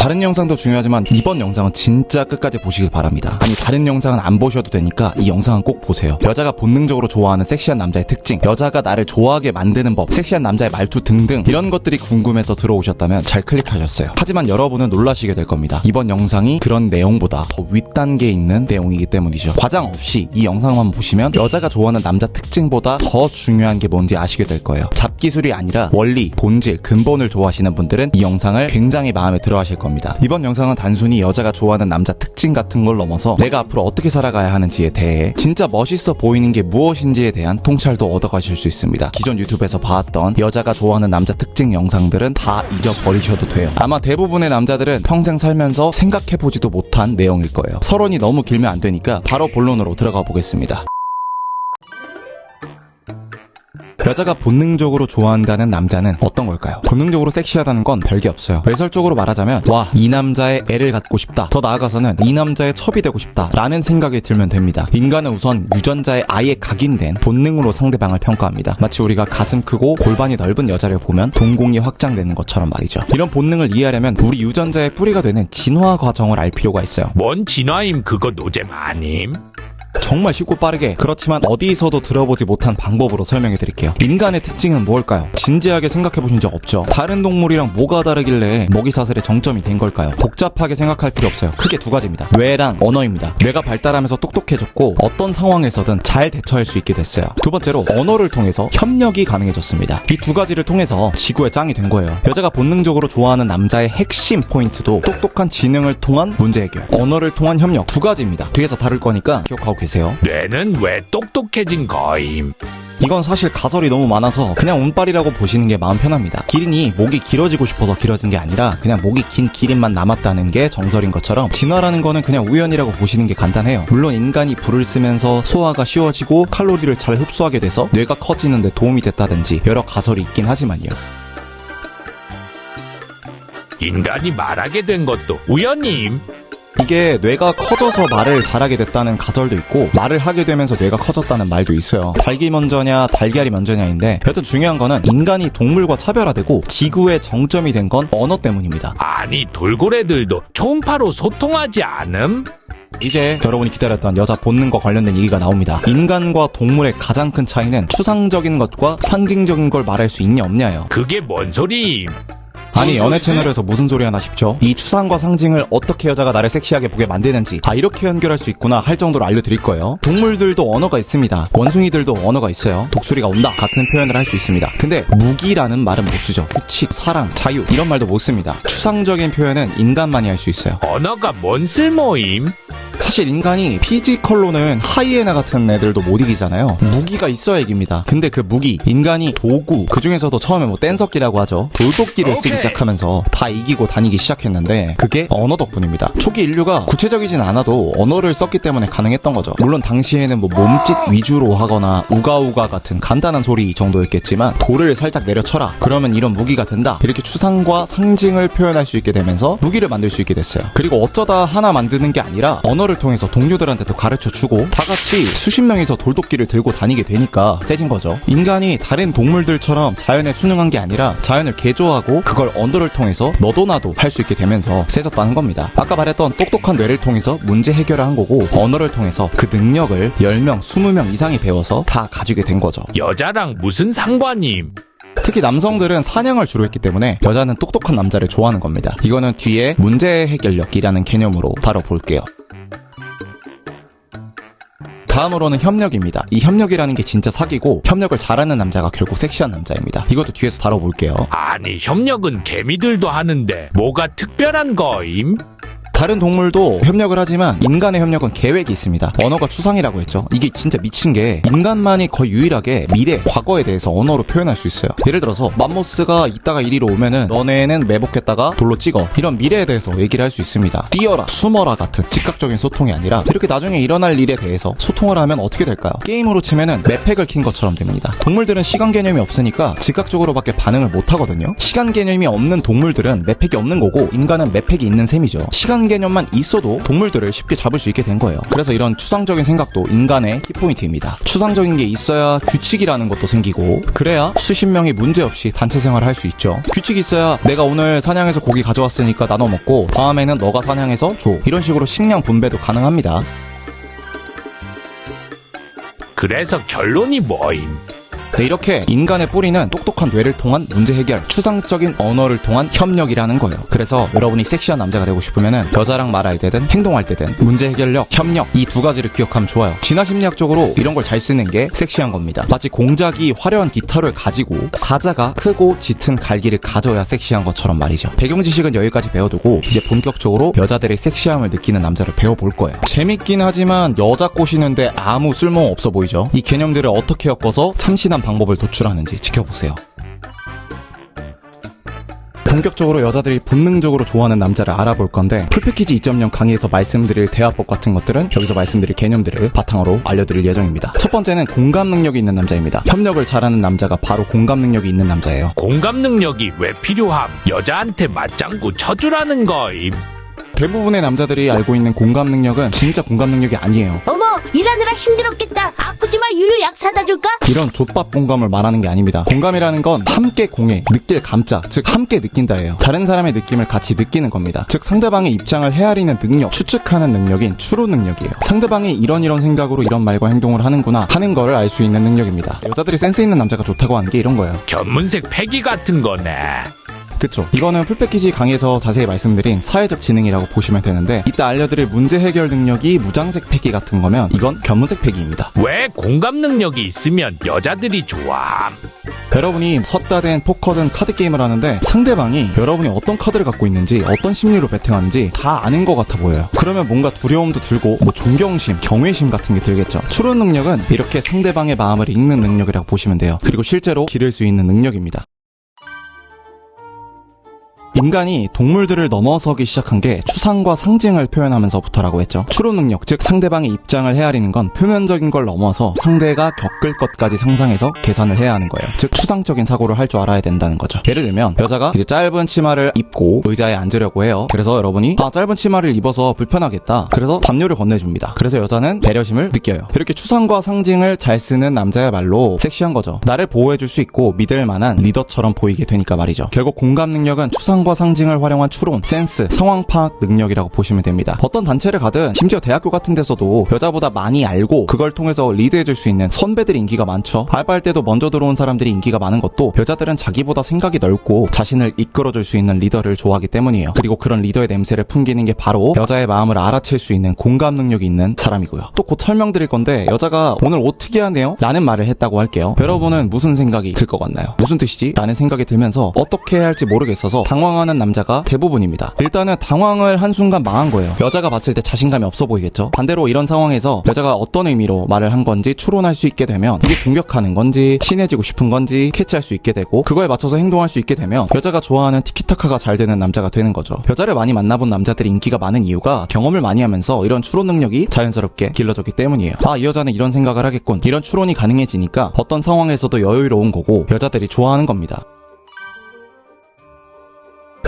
다른 영상도 중요하지만 이번 영상은 진짜 끝까지 보시길 바랍니다. 아니, 다른 영상은 안 보셔도 되니까 이 영상은 꼭 보세요. 여자가 본능적으로 좋아하는 섹시한 남자의 특징, 여자가 나를 좋아하게 만드는 법, 섹시한 남자의 말투 등등 이런 것들이 궁금해서 들어오셨다면 잘 클릭하셨어요. 하지만 여러분은 놀라시게 될 겁니다. 이번 영상이 그런 내용보다 더 윗단계에 있는 내용이기 때문이죠. 과장 없이 이 영상만 보시면 여자가 좋아하는 남자 특징보다 더 중요한 게 뭔지 아시게 될 거예요. 잡기술이 아니라 원리, 본질, 근본을 좋아하시는 분들은 이 영상을 굉장히 마음에 들어 하실 겁니다. 이번 영상은 단순히 여자가 좋아하는 남자 특징 같은 걸 넘어서 내가 앞으로 어떻게 살아가야 하는지에 대해 진짜 멋있어 보이는 게 무엇인지에 대한 통찰도 얻어가실 수 있습니다. 기존 유튜브에서 봐왔던 여자가 좋아하는 남자 특징 영상들은 다 잊어버리셔도 돼요. 아마 대부분의 남자들은 평생 살면서 생각해보지도 못한 내용일 거예요. 서론이 너무 길면 안 되니까 바로 본론으로 들어가 보겠습니다. 여자가 본능적으로 좋아한다는 남자는 어떤 걸까요? 본능적으로 섹시하다는 건 별게 없어요. 외설적으로 말하자면 와, 이 남자의 애를 갖고 싶다. 더 나아가서는 이 남자의 첩이 되고 싶다 라는 생각이 들면 됩니다. 인간은 우선 유전자에 아예 각인된 본능으로 상대방을 평가합니다. 마치 우리가 가슴 크고 골반이 넓은 여자를 보면 동공이 확장되는 것처럼 말이죠. 이런 본능을 이해하려면 우리 유전자의 뿌리가 되는 진화 과정을 알 필요가 있어요. 뭔 진화임? 그거 노잼 아님? 정말 쉽고 빠르게, 그렇지만 어디서도 들어보지 못한 방법으로 설명해 드릴게요. 인간의 특징은 무엇일까요? 진지하게 생각해 보신 적 없죠? 다른 동물이랑 뭐가 다르길래 먹이사슬의 정점이 된 걸까요? 복잡하게 생각할 필요 없어요. 크게 두 가지입니다. 뇌랑 언어입니다. 뇌가 발달하면서 똑똑해졌고 어떤 상황에서든 잘 대처할 수 있게 됐어요. 두 번째로 언어를 통해서 협력이 가능해졌습니다. 이 두 가지를 통해서 지구의 짱이 된 거예요. 여자가 본능적으로 좋아하는 남자의 핵심 포인트도 똑똑한 지능을 통한 문제 해결, 언어를 통한 협력, 두 가지입니다. 뒤에서 다룰 거니까 기억하고 계세요. 뇌는 왜 똑똑해진 거임? 이건 사실 가설이 너무 많아서 그냥 운빨이라고 보시는 게 마음 편합니다. 기린이 목이 길어지고 싶어서 길어진 게 아니라 그냥 목이 긴 기린만 남았다는 게 정설인 것처럼 진화라는 거는 그냥 우연이라고 보시는 게 간단해요. 물론 인간이 불을 쓰면서 소화가 쉬워지고 칼로리를 잘 흡수하게 돼서 뇌가 커지는 데 도움이 됐다든지 여러 가설이 있긴 하지만요. 인간이 말하게 된 것도 우연임? 이게 뇌가 커져서 말을 잘하게 됐다는 가설도 있고 말을 하게 되면서 뇌가 커졌다는 말도 있어요. 닭이 먼저냐 달걀이 먼저냐인데 여튼 중요한 거는 인간이 동물과 차별화되고 지구의 정점이 된 건 언어 때문입니다. 아니, 돌고래들도 초음파로 소통하지 않음? 이제 여러분이 기다렸던 여자 본능과 관련된 얘기가 나옵니다. 인간과 동물의 가장 큰 차이는 추상적인 것과 상징적인 걸 말할 수 있냐 없냐예요. 그게 뭔 소리임? 아니, 연애 채널에서 무슨 소리 하나 싶죠? 이 추상과 상징을 어떻게 여자가 나를 섹시하게 보게 만드는지 이렇게 연결할 수 있구나 할 정도로 알려드릴 거예요. 동물들도 언어가 있습니다. 원숭이들도 언어가 있어요. 독수리가 온다 같은 표현을 할 수 있습니다. 근데 무기라는 말은 못 쓰죠. 규칙, 사랑, 자유 이런 말도 못 씁니다. 추상적인 표현은 인간만이 할 수 있어요. 언어가 뭔 쓸모임? 사실 인간이 피지컬로는 하이에나 같은 애들도 못 이기잖아요. 무기가 있어야 이깁니다. 근데 그 무기, 인간이 도구, 그 중에서도 처음에 뭐 뗀석기라고 하죠. 돌도끼를 쓰기 시작하면서 다 이기고 다니기 시작했는데 그게 언어 덕분입니다. 초기 인류가 구체적이진 않아도 언어를 썼기 때문에 가능했던 거죠. 물론 당시에는 뭐 몸짓 위주로 하거나 우가우가 같은 간단한 소리 정도였겠지만 돌을 살짝 내려쳐라, 그러면 이런 무기가 된다, 이렇게 추상과 상징을 표현할 수 있게 되면서 무기를 만들 수 있게 됐어요. 그리고 어쩌다 하나 만드는 게 아니라 언어를 통해서 동료들한테도 가르쳐주고 다 같이 수십 명이서 돌도끼를 들고 다니게 되니까 세진 거죠. 인간이 다른 동물들처럼 자연에 순응한 게 아니라 자연을 개조하고 그걸 언어를 통해서 너도 나도 할 수 있게 되면서 세졌다는 겁니다. 아까 말했던 똑똑한 뇌를 통해서 문제 해결을 한 거고 언어를 통해서 그 능력을 10명, 20명 이상이 배워서 다 가지게 된 거죠. 여자랑 무슨 상관임? 특히 남성들은 사냥을 주로 했기 때문에 여자는 똑똑한 남자를 좋아하는 겁니다. 이거는 뒤에 문제 해결력이라는 개념으로 다뤄볼게요. 다음으로는 협력입니다. 이 협력이라는 게 진짜 사기고 협력을 잘하는 남자가 결국 섹시한 남자입니다. 이것도 뒤에서 다뤄볼게요. 아니, 협력은 개미들도 하는데 뭐가 특별한 거임? 다른 동물도 협력을 하지만 인간의 협력은 계획이 있습니다. 언어가 추상이라고 했죠. 이게 진짜 미친 게 인간만이 거의 유일하게 미래, 과거에 대해서 언어로 표현할 수 있어요. 예를 들어서 맘모스가 이따가 이리로 오면은 너네는 매복했다가 돌로 찍어, 이런 미래에 대해서 얘기를 할 수 있습니다. 뛰어라, 숨어라 같은 즉각적인 소통이 아니라 이렇게 나중에 일어날 일에 대해서 소통을 하면 어떻게 될까요? 게임으로 치면은 맵팩을 킨 것처럼 됩니다. 동물들은 시간 개념이 없으니까 즉각적으로밖에 반응을 못 하거든요. 시간 개념이 없는 동물들은 맵팩이 없는 거고 인간은 맵팩이 있는 셈이죠. 시간 이런 개념만 있어도 동물들을 쉽게 잡을 수 있게 된 거예요. 그래서 이런 추상적인 생각도 인간의 키포인트입니다. 추상적인 게 있어야 규칙이라는 것도 생기고, 그래야 수십 명이 문제없이 단체 생활을 할 수 있죠. 규칙이 있어야 내가 오늘 사냥해서 고기 가져왔으니까 나눠 먹고 다음에는 너가 사냥해서 줘. 이런 식으로 식량 분배도 가능합니다. 그래서 결론이 뭐임? 네, 이렇게 인간의 뿌리는 똑똑한 뇌를 통한 문제 해결, 추상적인 언어를 통한 협력이라는 거예요. 그래서 여러분이 섹시한 남자가 되고 싶으면은 여자랑 말할 때든 행동할 때든 문제 해결력, 협력 이 두 가지를 기억하면 좋아요. 진화 심리학적으로 이런 걸 잘 쓰는 게 섹시한 겁니다. 마치 공작이 화려한 깃털을 가지고 사자가 크고 짙은 갈기를 가져야 섹시한 것처럼 말이죠. 배경 지식은 여기까지 배워두고 이제 본격적으로 여자들의 섹시함을 느끼는 남자를 배워볼 거예요. 재밌긴 하지만 여자 꼬시는데 아무 쓸모 없어 보이죠. 이 개념들을 어떻게 엮어서 참신한 방법을 도출하는지 지켜보세요. 본격적으로 여자들이 본능적으로 좋아하는 남자를 알아볼 건데, 풀패키지 2.0 강의에서 말씀드릴 대화법 같은 것들은 여기서 말씀드릴 개념들을 바탕으로 알려드릴 예정입니다. 첫 번째는 공감 능력이 있는 남자입니다. 협력을 잘하는 남자가 바로 공감 능력이 있는 남자예요. 공감 능력이 왜 필요함? 여자한테 맞장구 쳐주라는 거임. 대부분의 남자들이 알고 있는 공감 능력은 진짜 공감 능력이 아니에요. 어머, 일하느라 힘들었겠다. 아프지만 유유 약 사다 줄까? 이런 좆밥 공감을 말하는 게 아닙니다. 공감이라는 건 함께 공해, 느낄 감자, 즉 함께 느낀다예요. 다른 사람의 느낌을 같이 느끼는 겁니다. 즉 상대방의 입장을 헤아리는 능력, 추측하는 능력인 추론 능력이에요. 상대방이 이런 생각으로 이런 말과 행동을 하는구나 하는 거를 알 수 있는 능력입니다. 여자들이 센스 있는 남자가 좋다고 하는 게 이런 거예요. 견문색 패기 같은 거네. 그쵸. 이거는 풀패키지 강의에서 자세히 말씀드린 사회적 지능이라고 보시면 되는데, 이따 알려드릴 문제 해결 능력이 무장색 패기 같은 거면 이건 견문색 패기입니다. 왜 공감 능력이 있으면 여자들이 좋아함? 여러분이 섰다든 포커든 카드 게임을 하는데 상대방이 여러분이 어떤 카드를 갖고 있는지 어떤 심리로 배팅하는지 다 아는 것 같아 보여요. 그러면 뭔가 두려움도 들고 존경심, 경외심 같은 게 들겠죠. 추론 능력은 이렇게 상대방의 마음을 읽는 능력이라고 보시면 돼요. 그리고 실제로 기를 수 있는 능력입니다. 인간이 동물들을 넘어서기 시작한 게 추상과 상징을 표현하면서부터라고 했죠. 추론 능력, 즉 상대방의 입장을 헤아리는 건 표면적인 걸 넘어서 상대가 겪을 것까지 상상해서 계산을 해야 하는 거예요. 즉 추상적인 사고를 할 줄 알아야 된다는 거죠. 예를 들면 여자가 이제 짧은 치마를 입고 의자에 앉으려고 해요. 그래서 여러분이 짧은 치마를 입어서 불편하겠다. 그래서 담요를 건네줍니다. 그래서 여자는 배려심을 느껴요. 이렇게 추상과 상징을 잘 쓰는 남자야말로 섹시한 거죠. 나를 보호해줄 수 있고 믿을 만한 리더처럼 보이게 되니까 말이죠. 결국 공감 능력은 추상과 상징을 활용한 추론, 센스, 상황 파악 능력이라고 보시면 됩니다. 어떤 단체를 가든 심지어 대학교 같은 데서도 여자보다 많이 알고 그걸 통해서 리드해줄 수 있는 선배들이 인기가 많죠. 알바할 때도 먼저 들어온 사람들이 인기가 많은 것도 여자들은 자기보다 생각이 넓고 자신을 이끌어줄 수 있는 리더를 좋아하기 때문이에요. 그리고 그런 리더의 냄새를 풍기는 게 바로 여자의 마음을 알아챌 수 있는 공감 능력이 있는 사람이고요. 또 곧 설명드릴 건데, 여자가 오늘 옷 특이하네요? 라는 말을 했다고 할게요. 여러분은 무슨 생각이 들 것 같나요? 무슨 뜻이지? 라는 생각이 들면서 어떻게 해야 할지 모르겠어서 당황하는 남자가 대부분입니다. 일단은 당황을 한순간 망한 거예요. 여자가 봤을 때 자신감이 없어 보이겠죠? 반대로 이런 상황에서 여자가 어떤 의미로 말을 한 건지 추론할 수 있게 되면 이게 공격하는 건지 친해지고 싶은 건지 캐치할 수 있게 되고, 그거에 맞춰서 행동할 수 있게 되면 여자가 좋아하는 티키타카가 잘 되는 남자가 되는 거죠. 여자를 많이 만나본 남자들이 인기가 많은 이유가 경험을 많이 하면서 이런 추론 능력이 자연스럽게 길러졌기 때문이에요. 이 여자는 이런 생각을 하겠군. 이런 추론이 가능해지니까 어떤 상황에서도 여유로운 거고 여자들이 좋아하는 겁니다.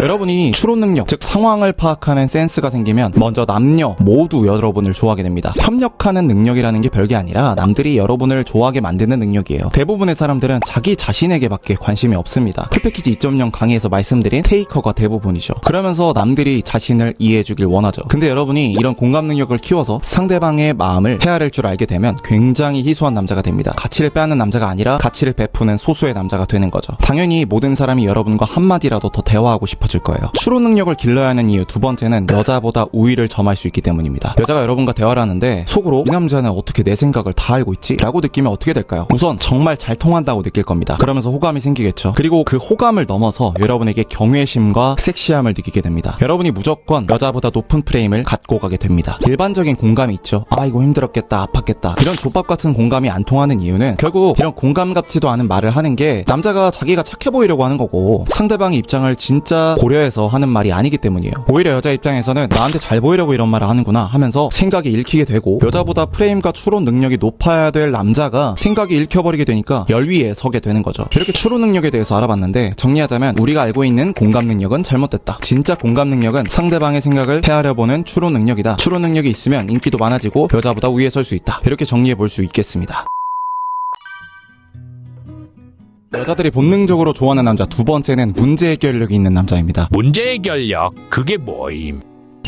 여러분이 추론 능력, 즉 상황을 파악하는 센스가 생기면 먼저 남녀 모두 여러분을 좋아하게 됩니다. 협력하는 능력이라는 게 별게 아니라 남들이 여러분을 좋아하게 만드는 능력이에요. 대부분의 사람들은 자기 자신에게밖에 관심이 없습니다. 풀패키지 2.0 강의에서 말씀드린 테이커가 대부분이죠. 그러면서 남들이 자신을 이해해주길 원하죠. 근데 여러분이 이런 공감 능력을 키워서 상대방의 마음을 헤아릴 줄 알게 되면 굉장히 희소한 남자가 됩니다. 가치를 빼앗는 남자가 아니라 가치를 베푸는 소수의 남자가 되는 거죠. 당연히 모든 사람이 여러분과 한마디라도 더 대화하고 싶어질 거예요. 추론 능력을 길러야 하는 이유 두 번째는 여자보다 우위를 점할 수 있기 때문입니다. 여자가 여러분과 대화를 하는데 속으로 이 남자는 어떻게 내 생각을 다 알고 있지? 라고 느끼면 어떻게 될까요? 우선 정말 잘 통한다고 느낄 겁니다. 그러면서 호감이 생기겠죠. 그리고 그 호감을 넘어서 여러분에게 경외심과 섹시함을 느끼게 됩니다. 여러분이 무조건 여자보다 높은 프레임을 갖고 가게 됩니다. 일반적인 공감이 있죠. 이거 힘들었겠다, 아팠겠다, 이런 족밥 같은 공감이 안 통하는 이유는 결국 이런 공감 같지도 않은 말을 하는 게 남자가 자기가 착해 보이려고 하는 거고, 상대방의 입장을 진짜 남자 고려해서 하는 말이 아니기 때문이에요. 오히려 여자 입장에서는 나한테 잘 보이려고 이런 말을 하는구나 하면서 생각이 읽히게 되고, 여자보다 프레임과 추론 능력이 높아야 될 남자가 생각이 읽혀버리게 되니까 열위에 서게 되는 거죠. 이렇게 추론 능력에 대해서 알아봤는데, 정리하자면 우리가 알고 있는 공감 능력은 잘못됐다. 진짜 공감 능력은 상대방의 생각을 헤아려 보는 추론 능력이다. 추론 능력이 있으면 인기도 많아지고 여자보다 위에 설 수 있다. 이렇게 정리해 볼 수 있겠습니다. 여자들이 본능적으로 좋아하는 남자 두 번째는 문제 해결력이 있는 남자입니다. 문제 해결력, 그게 뭐임?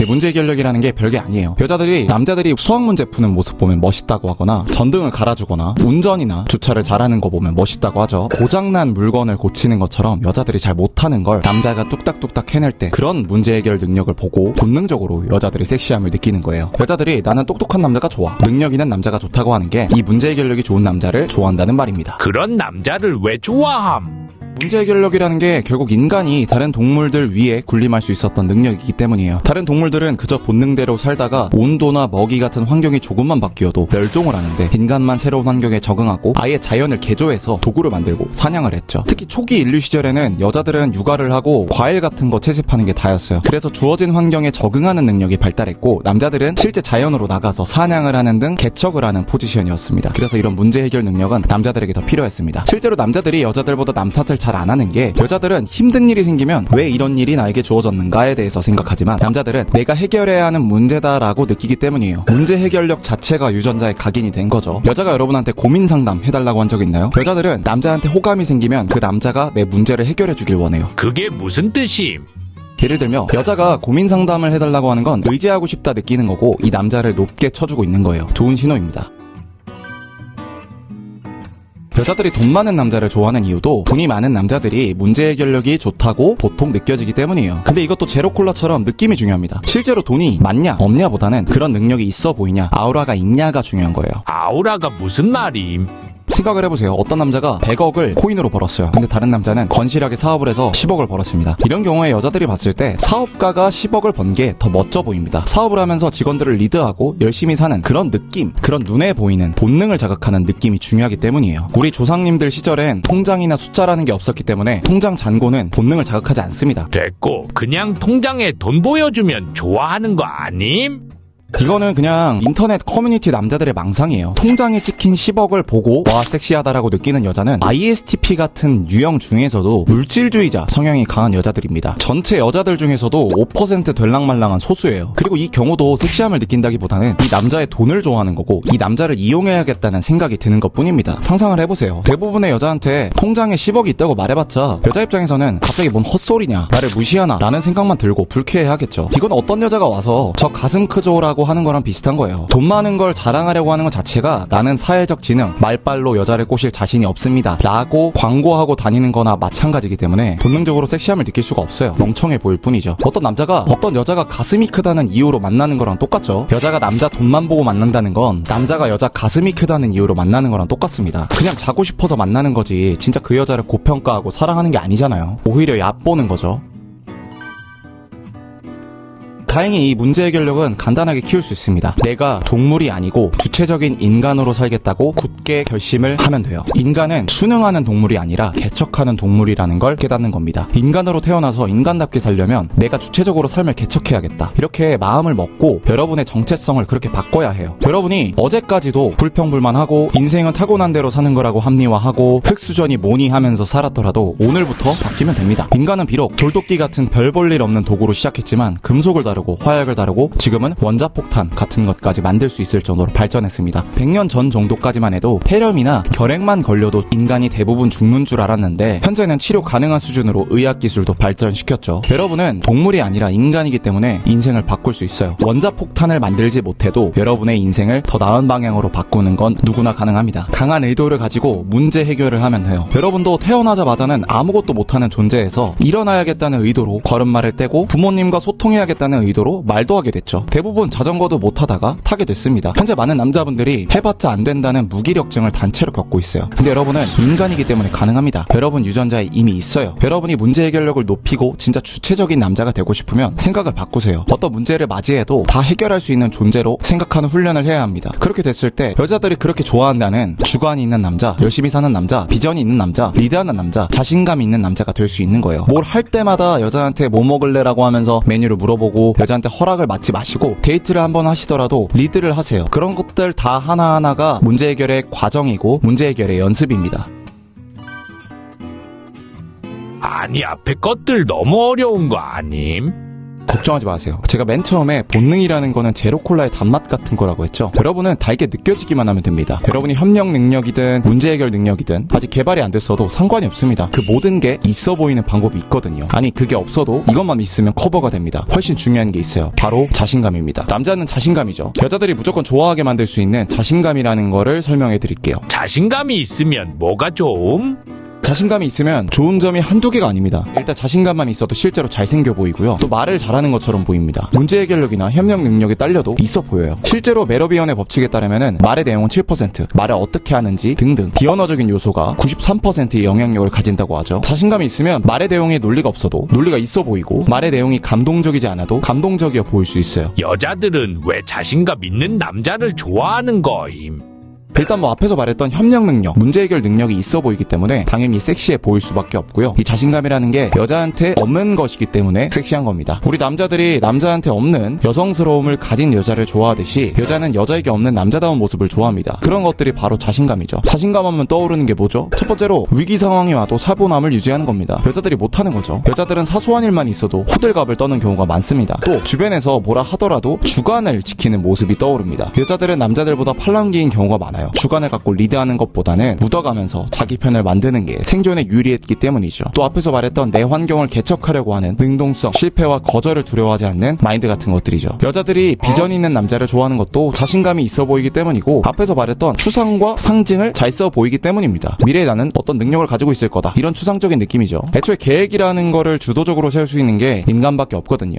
문제 해결력이라는 게 별게 아니에요. 여자들이 남자들이 수학 문제 푸는 모습 보면 멋있다고 하거나, 전등을 갈아주거나 운전이나 주차를 잘하는 거 보면 멋있다고 하죠. 고장난 물건을 고치는 것처럼 여자들이 잘 못하는 걸 남자가 뚝딱뚝딱 해낼 때 그런 문제 해결 능력을 보고 본능적으로 여자들이 섹시함을 느끼는 거예요. 여자들이 나는 똑똑한 남자가 좋아, 능력 있는 남자가 좋다고 하는 게 이 문제 해결력이 좋은 남자를 좋아한다는 말입니다. 그런 남자를 왜 좋아함? 문제 해결력이라는 게 결국 인간이 다른 동물들 위에 군림할 수 있었던 능력이기 때문이에요. 다른 동물들은 그저 본능대로 살다가 온도나 먹이 같은 환경이 조금만 바뀌어도 멸종을 하는데, 인간만 새로운 환경에 적응하고 아예 자연을 개조해서 도구를 만들고 사냥을 했죠. 특히 초기 인류 시절에는 여자들은 육아를 하고 과일 같은 거 채집하는 게 다였어요. 그래서 주어진 환경에 적응하는 능력이 발달했고, 남자들은 실제 자연으로 나가서 사냥을 하는 등 개척을 하는 포지션이었습니다. 그래서 이런 문제 해결 능력은 남자들에게 더 필요했습니다. 실제로 남자들이 여자들보다 남 탓을 잘 안 하는 게, 여자들은 힘든 일이 생기면 왜 이런 일이 나에게 주어졌는가에 대해서 생각하지만 남자들은 내가 해결해야 하는 문제다라고 느끼기 때문이에요. 문제 해결력 자체가 유전자에 각인이 된 거죠. 여자가 여러분한테 고민 상담 해달라고 한 적 있나요? 여자들은 남자한테 호감이 생기면 그 남자가 내 문제를 해결해 주길 원해요. 그게 무슨 뜻임? 예를 들며 여자가 고민 상담을 해달라고 하는 건 의지하고 싶다 느끼는 거고, 이 남자를 높게 쳐주고 있는 거예요. 좋은 신호입니다. 여자들이 돈 많은 남자를 좋아하는 이유도 돈이 많은 남자들이 문제 해결력이 좋다고 보통 느껴지기 때문이에요. 근데 이것도 제로콜라처럼 느낌이 중요합니다. 실제로 돈이 많냐 없냐보다는 그런 능력이 있어 보이냐, 아우라가 있냐가 중요한 거예요. 아우라가 무슨 말임? 생각을 해보세요. 어떤 남자가 100억을 코인으로 벌었어요. 근데 다른 남자는 건실하게 사업을 해서 10억을 벌었습니다. 이런 경우에 여자들이 봤을 때 사업가가 10억을 번 게 더 멋져 보입니다. 사업을 하면서 직원들을 리드하고 열심히 사는 그런 느낌, 그런 눈에 보이는 본능을 자극하는 느낌이 중요하기 때문이에요. 우리 조상님들 시절엔 통장이나 숫자라는 게 없었기 때문에 통장 잔고는 본능을 자극하지 않습니다. 됐고, 그냥 통장에 돈 보여주면 좋아하는 거 아님? 이거는 그냥 인터넷 커뮤니티 남자들의 망상이에요. 통장에 찍힌 10억을 보고 와 섹시하다라고 느끼는 여자는 ISTP 같은 유형 중에서도 물질주의자 성향이 강한 여자들입니다. 전체 여자들 중에서도 5% 될랑말랑한 소수예요. 그리고 이 경우도 섹시함을 느낀다기보다는 이 남자의 돈을 좋아하는 거고, 이 남자를 이용해야겠다는 생각이 드는 것뿐입니다. 상상을 해보세요. 대부분의 여자한테 통장에 10억이 있다고 말해봤자 여자 입장에서는 갑자기 뭔 헛소리냐, 나를 무시하나 라는 생각만 들고 불쾌해하겠죠. 이건 어떤 여자가 와서 저 가슴 크죠라고 하는 거랑 비슷한 거예요. 돈 많은 걸 자랑하려고 하는 것 자체가 나는 사회적 지능, 말빨로 여자를 꼬실 자신이 없습니다 라고 광고하고 다니는 거나 마찬가지이기 때문에 본능적으로 섹시함을 느낄 수가 없어요. 멍청해 보일 뿐이죠. 어떤 남자가 어떤 여자가 가슴이 크다는 이유로 만나는 거랑 똑같죠. 여자가 남자 돈만 보고 만난다는 건 남자가 여자 가슴이 크다는 이유로 만나는 거랑 똑같습니다. 그냥 자고 싶어서 만나는 거지 진짜 그 여자를 고평가하고 사랑하는 게 아니잖아요. 오히려 얕보는 거죠. 다행히 이 문제 해결력은 간단하게 키울 수 있습니다. 내가 동물이 아니고 주체적인 인간으로 살겠다고 굳게 결심을 하면 돼요. 인간은 순응하는 동물이 아니라 개척하는 동물이라는 걸 깨닫는 겁니다. 인간으로 태어나서 인간답게 살려면 내가 주체적으로 삶을 개척해야겠다. 이렇게 마음을 먹고 여러분의 정체성을 그렇게 바꿔야 해요. 여러분이 어제까지도 불평불만하고 인생은 타고난 대로 사는 거라고 합리화하고 흙수저니 뭐니 하면서 살았더라도 오늘부터 바뀌면 됩니다. 인간은 비록 돌도끼 같은 별 볼 일 없는 도구로 시작했지만 금속을 다루고 화약을 다루고 지금은 원자폭탄 같은 것까지 만들 수 있을 정도로 발전했습니다. 100년 전 정도까지만 해도 폐렴이나 결핵만 걸려도 인간이 대부분 죽는 줄 알았는데 현재는 치료 가능한 수준으로 의학기술도 발전시켰죠. 여러분은 동물이 아니라 인간이기 때문에 인생을 바꿀 수 있어요. 원자폭탄을 만들지 못해도 여러분의 인생을 더 나은 방향으로 바꾸는 건 누구나 가능합니다. 강한 의도를 가지고 문제 해결을 하면 해요. 여러분도 태어나자마자는 아무것도 못하는 존재에서 일어나야겠다는 의도로 걸음마를 떼고 부모님과 소통해야겠다는 의도로 말도 하게 됐죠. 대부분 자전거도 못 타다가 타게 됐습니다. 현재 많은 남자분들이 해봤자 안 된다는 무기력증을 단체로 겪고 있어요. 근데 여러분은 인간이기 때문에 가능합니다. 여러분 유전자에 이미 있어요. 여러분이 문제 해결력을 높이고 진짜 주체적인 남자가 되고 싶으면 생각을 바꾸세요. 어떤 문제를 맞이해도 다 해결할 수 있는 존재로 생각하는 훈련을 해야 합니다. 그렇게 됐을 때 여자들이 그렇게 좋아한다는 주관이 있는 남자, 열심히 사는 남자, 비전이 있는 남자, 리드하는 남자, 자신감이 있는 남자가 될 수 있는 거예요. 뭘 할 때마다 여자한테 뭐 먹을래라고 하면서 메뉴를 물어보고 여자한테 허락을 받지 마시고 데이트를 한번 하시더라도 리드를 하세요. 그런 것들 다 하나하나가 문제 해결의 과정이고 문제 해결의 연습입니다. 아니 앞에 것들 너무 어려운 거 아님? 걱정하지 마세요. 제가 맨 처음에 본능이라는 거는 제로콜라의 단맛 같은 거라고 했죠. 여러분은 달게 느껴지기만 하면 됩니다. 여러분이 협력 능력이든 문제 해결 능력이든 아직 개발이 안 됐어도 상관이 없습니다. 그 모든 게 있어 보이는 방법이 있거든요. 아니 그게 없어도 이것만 있으면 커버가 됩니다. 훨씬 중요한 게 있어요. 바로 자신감입니다. 남자는 자신감이죠. 여자들이 무조건 좋아하게 만들 수 있는 자신감이라는 거를 설명해 드릴게요. 자신감이 있으면 뭐가 좋음? 자신감이 있으면 좋은 점이 한두 개가 아닙니다. 일단 자신감만 있어도 실제로 잘생겨 보이고요. 또 말을 잘하는 것처럼 보입니다. 문제 해결력이나 협력 능력이 딸려도 있어 보여요. 실제로 멜어비언의 법칙에 따르면은 말의 내용은 7%, 말을 어떻게 하는지 등등 비언어적인 요소가 93%의 영향력을 가진다고 하죠. 자신감이 있으면 말의 내용에 논리가 없어도 논리가 있어 보이고 말의 내용이 감동적이지 않아도 감동적이어 보일 수 있어요. 여자들은 왜 자신감 있는 남자를 좋아하는 거임? 일단 뭐 앞에서 말했던 협력 능력, 문제 해결 능력이 있어 보이기 때문에 당연히 섹시해 보일 수밖에 없고요. 이 자신감이라는 게 여자한테 없는 것이기 때문에 섹시한 겁니다. 우리 남자들이 남자한테 없는 여성스러움을 가진 여자를 좋아하듯이 여자는 여자에게 없는 남자다운 모습을 좋아합니다. 그런 것들이 바로 자신감이죠. 자신감 하면 떠오르는 게 뭐죠? 첫 번째로 위기 상황이 와도 차분함을 유지하는 겁니다. 여자들이 못하는 거죠. 여자들은 사소한 일만 있어도 호들갑을 떠는 경우가 많습니다. 또 주변에서 뭐라 하더라도 주관을 지키는 모습이 떠오릅니다. 여자들은 남자들보다 팔랑귀인 경우가 많아요. 주관을 갖고 리드하는 것보다는 묻어가면서 자기 편을 만드는 게 생존에 유리했기 때문이죠. 또 앞에서 말했던 내 환경을 개척하려고 하는 능동성, 실패와 거절을 두려워하지 않는 마인드 같은 것들이죠. 여자들이 비전 있는 남자를 좋아하는 것도 자신감이 있어 보이기 때문이고 앞에서 말했던 추상과 상징을 잘 써 보이기 때문입니다. 미래에 나는 어떤 능력을 가지고 있을 거다. 이런 추상적인 느낌이죠. 애초에 계획이라는 거를 주도적으로 세울 수 있는 게 인간밖에 없거든요.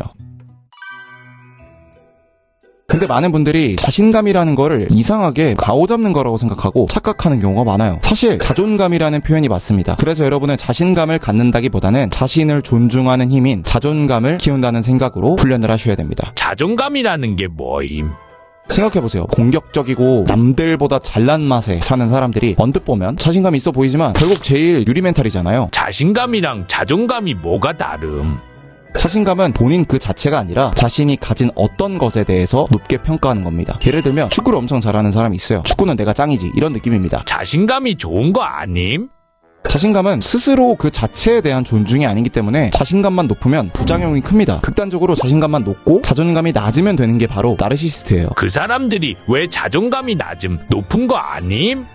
근데 많은 분들이 자신감이라는 거를 이상하게 가오잡는 거라고 생각하고 착각하는 경우가 많아요. 사실 자존감이라는 표현이 맞습니다. 그래서 여러분은 자신감을 갖는다기보다는 자신을 존중하는 힘인 자존감을 키운다는 생각으로 훈련을 하셔야 됩니다. 자존감이라는 게 뭐임? 생각해보세요. 공격적이고 남들보다 잘난 맛에 사는 사람들이 언뜻 보면 자신감이 있어 보이지만 결국 제일 유리 멘탈이잖아요. 자신감이랑 자존감이 뭐가 다름? 자신감은 본인 그 자체가 아니라 자신이 가진 어떤 것에 대해서 높게 평가하는 겁니다. 예를 들면 축구를 엄청 잘하는 사람이 있어요. 축구는 내가 짱이지 이런 느낌입니다. 자신감이 좋은 거 아님? 자신감은 스스로 그 자체에 대한 존중이 아니기 때문에 자신감만 높으면 부작용이 큽니다. 극단적으로 자신감만 높고 자존감이 낮으면 되는 게 바로 나르시시스트예요. 그 사람들이 왜 자존감이 낮음 높은 거 아님?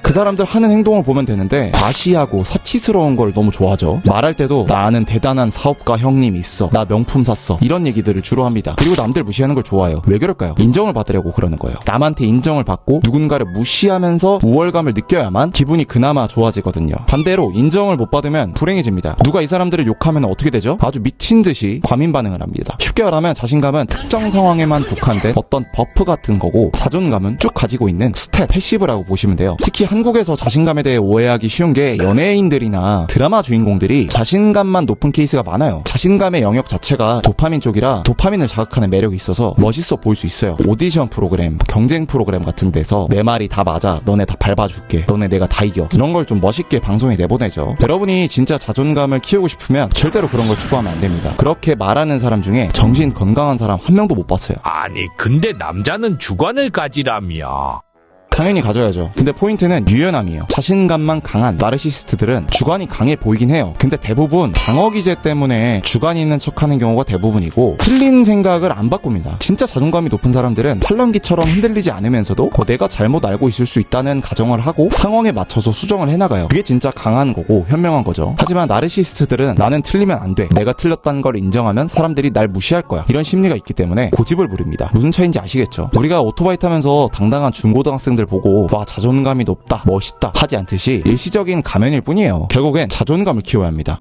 그 사람들 하는 행동을 보면 되는데 과시하고 사치스러운 걸 너무 좋아하죠. 말할 때도 나는 대단한 사업가 형님 있어, 나 명품 샀어, 이런 얘기들을 주로 합니다. 그리고 남들 무시하는 걸 좋아해요. 왜 그럴까요? 인정을 받으려고 그러는 거예요. 남한테 인정을 받고 누군가를 무시하면서 우월감을 느껴야만 기분이 그나마 좋아지거든요. 반대로 인정을 못 받으면 불행해집니다. 누가 이 사람들을 욕하면 어떻게 되죠? 아주 미친 듯이 과민 반응을 합니다. 쉽게 말하면 자신감은 특정 상황에만 국한된 어떤 버프 같은 거고 자존감은 쭉 가지고 있는 스탯, 패시브라고 보시면 돼요. 특히 한국에서 자신감에 대해 오해하기 쉬운 게 연예인들이나 드라마 주인공들이 자신감만 높은 케이스가 많아요. 자신감의 영역 자체가 도파민 쪽이라 도파민을 자극하는 매력이 있어서 멋있어 보일 수 있어요. 오디션 프로그램, 경쟁 프로그램 같은 데서 내 말이 다 맞아, 너네 다 밟아줄게, 너네 내가 다 이겨, 이런 걸 좀 멋있게 방송에 내보내죠. 여러분이 진짜 자존감을 키우고 싶으면 절대로 그런 걸 추구하면 안 됩니다. 그렇게 말하는 사람 중에 정신 건강한 사람 한 명도 못 봤어요. 아니 근데 남자는 주관을 가지라며. 당연히 가져야죠. 근데 포인트는 유연함이에요. 자신감만 강한 나르시시스트들은 주관이 강해 보이긴 해요. 근데 대부분 방어 기제 때문에 주관이 있는 척하는 경우가 대부분이고 틀린 생각을 안 바꿉니다. 진짜 자존감이 높은 사람들은 팔랑귀처럼 흔들리지 않으면서도 내가 잘못 알고 있을 수 있다는 가정을 하고 상황에 맞춰서 수정을 해나가요. 그게 진짜 강한 거고 현명한 거죠. 하지만 나르시시스트들은 나는 틀리면 안 돼, 내가 틀렸다는 걸 인정하면 사람들이 날 무시할 거야, 이런 심리가 있기 때문에 고집을 부립니다. 무슨 차이인지 아시겠죠? 우리가 오토바이 타면서 당당한 중고등학생들 보고 와 자존감이 높다, 멋있다 하지 않듯이 일시적인 가면일 뿐이에요. 결국엔 자존감을 키워야 합니다.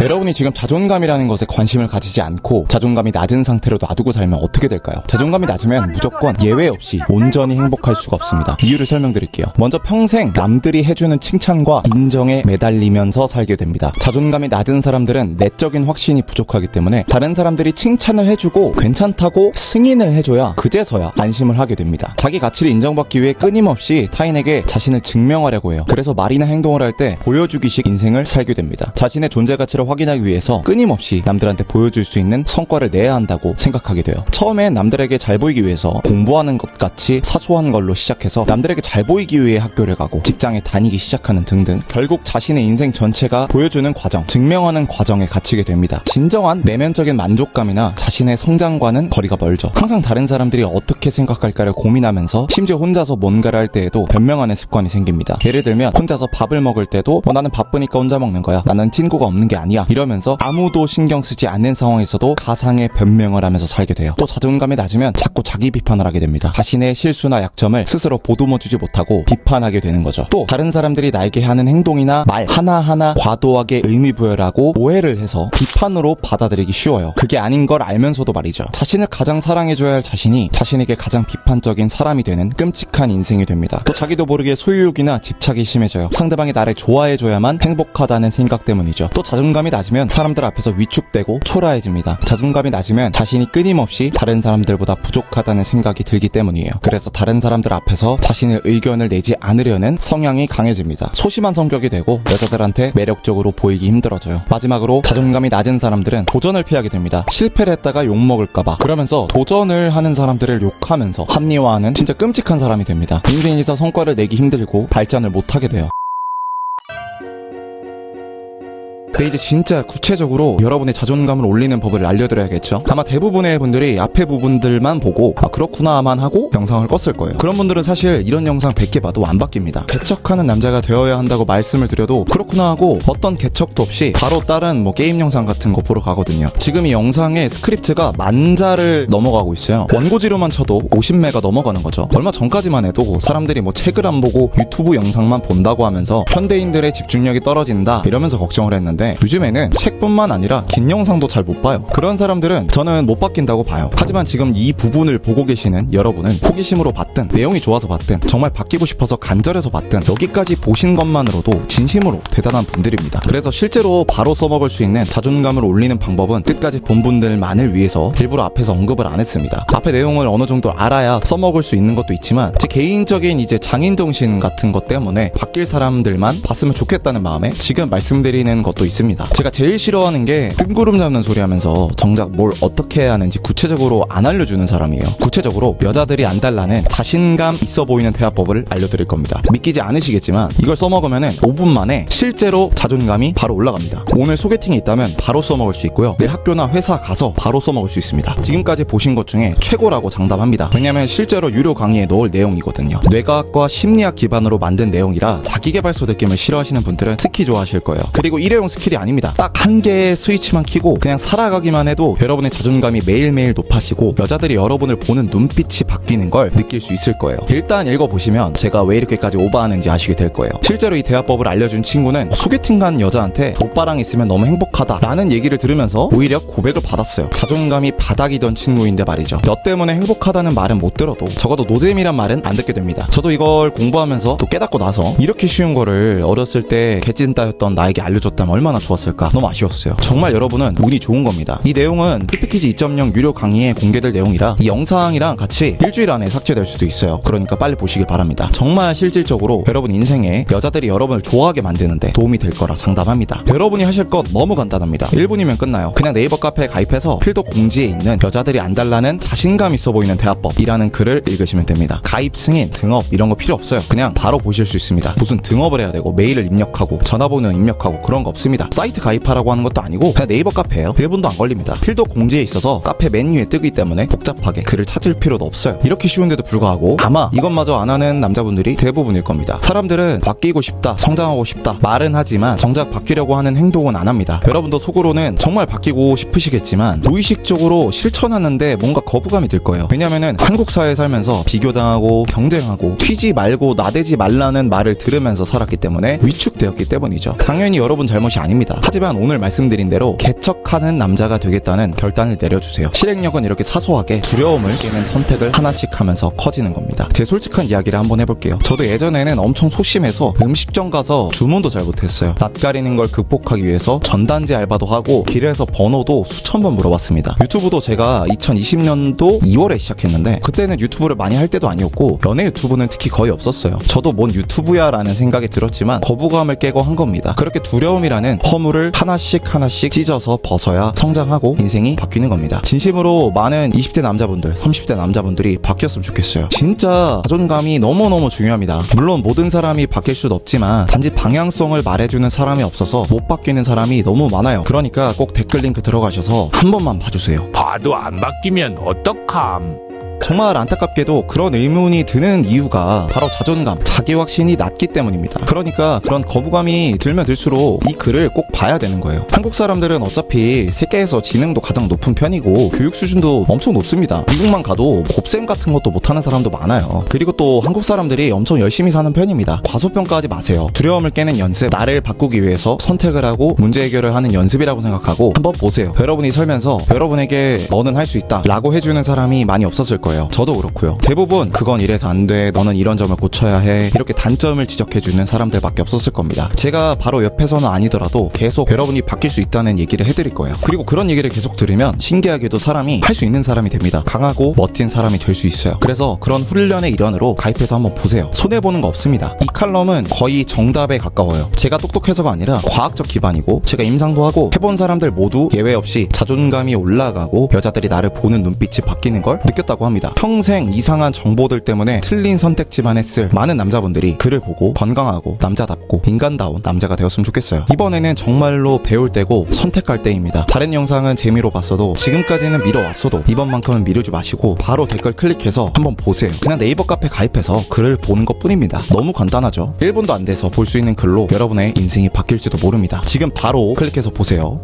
여러분이 지금 자존감이라는 것에 관심을 가지지 않고 자존감이 낮은 상태로 놔두고 살면 어떻게 될까요? 자존감이 낮으면 무조건 예외 없이 온전히 행복할 수가 없습니다. 이유를 설명드릴게요. 먼저 평생 남들이 해주는 칭찬과 인정에 매달리면서 살게 됩니다. 자존감이 낮은 사람들은 내적인 확신이 부족하기 때문에 다른 사람들이 칭찬을 해주고 괜찮다고 승인을 해줘야 그제서야 안심을 하게 됩니다. 자기 가치를 인정받기 위해 끊임없이 타인에게 자신을 증명하려고 해요. 그래서 말이나 행동을 할 때 보여주기식 인생을 살게 됩니다. 자신의 존재 가치를 확인하기 위해서 끊임없이 남들한테 보여줄 수 있는 성과를 내야 한다고 생각하게 돼요. 처음엔 남들에게 잘 보이기 위해서 공부하는 것 같이 사소한 걸로 시작해서 남들에게 잘 보이기 위해 학교를 가고 직장에 다니기 시작하는 등등, 결국 자신의 인생 전체가 보여주는 과정, 증명하는 과정에 갇히게 됩니다. 진정한 내면적인 만족감이나 자신의 성장과는 거리가 멀죠. 항상 다른 사람들이 어떻게 생각할까를 고민하면서 심지어 혼자서 뭔가를 할 때에도 변명하는 습관이 생깁니다. 예를 들면 혼자서 밥을 먹을 때도 나는 바쁘니까 혼자 먹는 거야, 나는 친구가 없는 게 아니야, 이러면서 아무도 신경 쓰지 않는 상황에서도 가상의 변명을 하면서 살게 돼요. 또 자존감이 낮으면 자꾸 자기 비판을 하게 됩니다. 자신의 실수나 약점을 스스로 보듬어주지 못하고 비판하게 되는 거죠. 또 다른 사람들이 나에게 하는 행동이나 말 하나하나 과도하게 의미부여하고 오해를 해서 비판으로 받아들이기 쉬워요. 그게 아닌 걸 알면서도 말이죠. 자신을 가장 사랑해줘야 할 자신이 자신에게 가장 비판적인 사람이 되는 끔찍한 인생이 됩니다. 또 자기도 모르게 소유욕이나 집착이 심해져요. 상대방이 나를 좋아해줘야만 행복하다는 생각 때문이죠. 또 자존감이 낮으면 사람들 앞에서 위축되고 초라해집니다. 자존감이 낮으면 자신이 끊임없이 다른 사람들보다 부족하다는 생각이 들기 때문이에요. 그래서 다른 사람들 앞에서 자신의 의견을 내지 않으려는 성향이 강해집니다. 소심한 성격이 되고 여자들한테 매력적으로 보이기 힘들어져요. 마지막으로 자존감이 낮은 사람들은 도전을 피하게 됩니다. 실패를 했다가 욕먹을까봐. 그러면서 도전을 하는 사람들을 욕하면서 합리화하는 진짜 끔찍한 사람이 됩니다. 인생에서 성과를 내기 힘들고 발전을 못하게 돼요. 근데 이제 진짜 구체적으로 여러분의 자존감을 올리는 법을 알려드려야겠죠. 아마 대부분의 분들이 앞에 부분들만 보고 그렇구나만 하고 영상을 껐을 거예요. 그런 분들은 사실 이런 영상 100개 봐도 안 바뀝니다. 개척하는 남자가 되어야 한다고 말씀을 드려도 그렇구나 하고 어떤 개척도 없이 바로 다른 게임 영상 같은 거 보러 가거든요. 지금 이 영상의 스크립트가 10,000자를 넘어가고 있어요. 원고지로만 쳐도 50매가 넘어가는 거죠. 얼마 전까지만 해도 사람들이 책을 안 보고 유튜브 영상만 본다고 하면서 현대인들의 집중력이 떨어진다 이러면서 걱정을 했는데 요즘에는 책뿐만 아니라 긴 영상도 잘 못 봐요. 그런 사람들은 저는 못 바뀐다고 봐요. 하지만 지금 이 부분을 보고 계시는 여러분은 호기심으로 봤든 내용이 좋아서 봤든 정말 바뀌고 싶어서 간절해서 봤든 여기까지 보신 것만으로도 진심으로 대단한 분들입니다. 그래서 실제로 바로 써먹을 수 있는 자존감을 올리는 방법은 끝까지 본 분들만을 위해서 일부러 앞에서 언급을 안 했습니다. 앞에 내용을 어느 정도 알아야 써먹을 수 있는 것도 있지만 제 개인적인 장인정신 같은 것 때문에 바뀔 사람들만 봤으면 좋겠다는 마음에 지금 말씀드리는 것도 있습니다. 제가 제일 싫어하는 게 뜬구름 잡는 소리 하면서 정작 뭘 어떻게 해야 하는지 구체적으로 안 알려주는 사람이에요. 구체적으로 여자들이 안 달라는 자신감 있어 보이는 대화법을 알려드릴 겁니다. 믿기지 않으시겠지만 이걸 써먹으면 5분 만에 실제로 자존감이 바로 올라갑니다. 오늘 소개팅이 있다면 바로 써먹을 수 있고요. 내일 학교나 회사 가서 바로 써먹을 수 있습니다. 지금까지 보신 것 중에 최고라고 장담합니다. 왜냐면 실제로 유료 강의에 넣을 내용이거든요. 뇌과학과 심리학 기반으로 만든 내용이라 자기계발서 느낌을 싫어하시는 분들은 특히 좋아하실 거예요. 그리고 일회용 스킬이 아닙니다. 딱 한 개의 스위치만 켜고 그냥 살아가기만 해도 여러분의 자존감이 매일매일 높아지고 여자들이 여러분을 보는 눈빛이 바뀌는 걸 느낄 수 있을 거예요. 일단 읽어보시면 제가 왜 이렇게까지 오버하는지 아시게 될 거예요. 실제로 이 대화법을 알려준 친구는 소개팅 간 여자한테 오빠랑 있으면 너무 행복하다 라는 얘기를 들으면서 오히려 고백을 받았어요. 자존감이 바닥이던 친구인데 말이죠. 너 때문에 행복하다는 말은 못 들어도 적어도 노잼이란 말은 안 듣게 됩니다. 저도 이걸 공부하면서 또 깨닫고 나서 이렇게 쉬운 거를 어렸을 때 개찐따였던 나에게 알려줬다면 얼마나 좋았을까. 너무 아쉬웠어요. 정말 여러분은 운이 좋은 겁니다. 이 내용은 풀피키즈 2.0 유료 강의에 공개될 내용이라 이 영상이랑 같이 일주일 안에 삭제될 수도 있어요. 그러니까 빨리 보시길 바랍니다. 정말 실질적으로 여러분 인생에 여자들이 여러분을 좋아하게 만드는데 도움이 될 거라 장담합니다. 여러분이 하실 것 너무 간단합니다. 1분이면 끝나요. 그냥 네이버 카페에 가입해서 필독 공지에 있는 여자들이 안 달라는 자신감 있어 보이는 대화법이라는 글을 읽으시면 됩니다. 가입, 승인, 등업 이런 거 필요 없어요. 그냥 바로 보실 수 있습니다. 무슨 등업을 해야 되고 메일을 입력하고 전화번호 입력하고 그런 거 없습니다. 사이트 가입하라고 하는 것도 아니고 그냥 네이버 카페예요. 1분도 안 걸립니다. 필독 공지에 있어서 카페 메뉴에 뜨기 때문에 복잡하게 글을 찾을 필요도 없어요. 이렇게 쉬운데도 불구하고 아마 이것마저 안 하는 남자분들이 대부분일 겁니다. 사람들은 바뀌고 싶다, 성장하고 싶다 말은 하지만 정작 바뀌려고 하는 행동은 안 합니다. 여러분도 속으로는 정말 바뀌고 싶으시겠지만 무의식적으로 실천하는데 뭔가 거부감이 들 거예요. 왜냐면은 한국 사회에 살면서 비교당하고 경쟁하고 튀지 말고 나대지 말라는 말을 들으면서 살았기 때문에 위축되었기 때문이죠. 당연히 여러분 잘못이 아닙니다. 아닙니다. 하지만 오늘 말씀드린 대로 개척하는 남자가 되겠다는 결단을 내려주세요. 실행력은 이렇게 사소하게 두려움을 깨는 선택을 하나씩 하면서 커지는 겁니다. 제 솔직한 이야기를 한번 해볼게요. 저도 예전에는 엄청 소심해서 음식점 가서 주문도 잘 못했어요. 낯가리는 걸 극복하기 위해서 전단지 알바도 하고 길에서 번호도 수천 번 물어봤습니다. 유튜브도 제가 2020년도 2월에 시작했는데 그때는 유튜브를 많이 할 때도 아니었고 연애 유튜브는 특히 거의 없었어요. 저도 뭔 유튜브야 라는 생각이 들었지만 거부감을 깨고 한 겁니다. 그렇게 두려움이라는 허물을 하나씩 찢어서 벗어야 성장하고 인생이 바뀌는 겁니다. 진심으로 많은 20대 남자분들, 30대 남자분들이 바뀌었으면 좋겠어요. 진짜 자존감이 너무너무 중요합니다. 물론 모든 사람이 바뀔 수는 없지만 단지 방향성을 말해주는 사람이 없어서 못 바뀌는 사람이 너무 많아요. 그러니까 꼭 댓글 링크 들어가셔서 한 번만 봐주세요. 봐도 안 바뀌면 어떡함. 정말 안타깝게도 그런 의문이 드는 이유가 바로 자존감, 자기 확신이 낮기 때문입니다. 그러니까 그런 거부감이 들면 들수록 이 글을 꼭 봐야 되는 거예요. 한국 사람들은 어차피 세계에서 지능도 가장 높은 편이고 교육 수준도 엄청 높습니다. 미국만 가도 곱셈 같은 것도 못하는 사람도 많아요. 그리고 또 한국 사람들이 엄청 열심히 사는 편입니다. 과소평가하지 마세요. 두려움을 깨는 연습, 나를 바꾸기 위해서 선택을 하고 문제 해결을 하는 연습이라고 생각하고 한번 보세요. 여러분이 살면서 여러분에게 너는 할 수 있다 라고 해주는 사람이 많이 없었을 거예요. 저도 그렇고요. 대부분 그건 이래서 안 돼, 너는 이런 점을 고쳐야 해, 이렇게 단점을 지적해주는 사람들밖에 없었을 겁니다. 제가 바로 옆에서는 아니더라도 계속 여러분이 바뀔 수 있다는 얘기를 해드릴 거예요. 그리고 그런 얘기를 계속 들으면 신기하게도 사람이 할 수 있는 사람이 됩니다. 강하고 멋진 사람이 될 수 있어요. 그래서 그런 훈련의 일환으로 가입해서 한번 보세요. 손해보는 거 없습니다. 이 칼럼은 거의 정답에 가까워요. 제가 똑똑해서가 아니라 과학적 기반이고 제가 임상도 하고 해본 사람들 모두 예외 없이 자존감이 올라가고 여자들이 나를 보는 눈빛이 바뀌는 걸 느꼈다고 합니다. 평생 이상한 정보들 때문에 틀린 선택지만 했을 많은 남자분들이 글을 보고 건강하고 남자답고 인간다운 남자가 되었으면 좋겠어요. 이번에는 정말로 배울 때고 선택할 때입니다. 다른 영상은 재미로 봤어도 지금까지는 미뤄왔어도 이번만큼은 미루지 마시고 바로 댓글 클릭해서 한번 보세요. 그냥 네이버 카페 가입해서 글을 보는 것 뿐입니다. 너무 간단하죠? 1분도 안 돼서 볼 수 있는 글로 여러분의 인생이 바뀔지도 모릅니다. 지금 바로 클릭해서 보세요.